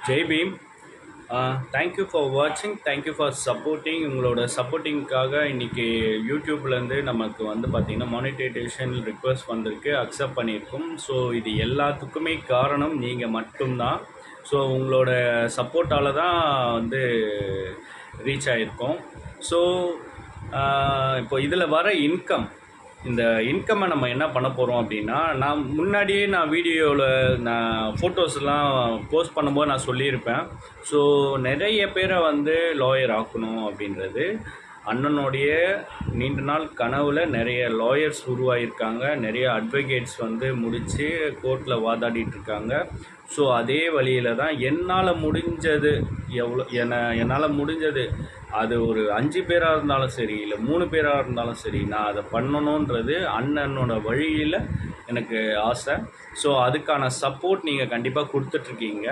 Jai Bhim. Thank you for வாட்சிங், thank you for supporting. உங்களோட சப்போர்ட்டிங்க்காக இன்றைக்கி யூடியூப்லேருந்து நமக்கு வந்து பார்த்திங்கன்னா மானிட்டைசேஷன் ரிக்வெஸ்ட் வந்திருக்கு, அக்செப்ட் பண்ணியிருக்கோம். ஸோ இது எல்லாத்துக்குமே காரணம் நீங்கள் மட்டும்தான். ஸோ உங்களோட சப்போர்ட்டால் தான் வந்து ரீச் ஆகிருக்கோம். ஸோ இப்போ இதில் வர இந்த இன்கம்மை நம்ம என்ன பண்ண போகிறோம் அப்படின்னா, முன்னாடியே வீடியோவில் ஃபோட்டோஸ்லாம் போஸ்ட் பண்ணும்போது நான் சொல்லியிருப்பேன். ஸோ நிறைய பேரை வந்து லாயர் ஆக்கணும் அப்படின்றது அண்ணனுடைய நீண்ட நாள் கனவில். நிறைய லாயர்ஸ் உருவாகியிருக்காங்க, நிறைய அட்வொகேட்ஸ் வந்து முடித்து கோர்ட்டில் வாதாடிட்டுருக்காங்க. ஸோ அதே வழியில் தான் என்னால் முடிஞ்சது, என்னால் முடிஞ்சது அது ஒரு 5 பேராக இருந்தாலும் சரி, இல்லை 3 பேராக இருந்தாலும் சரி, நான் அதை பண்ணணுன்றது அண்ணனோட வழியில் எனக்கு ஆசை. ஸோ அதுக்கான சப்போர்ட் நீங்கள் கண்டிப்பாக கொடுத்துட்ருக்கீங்க.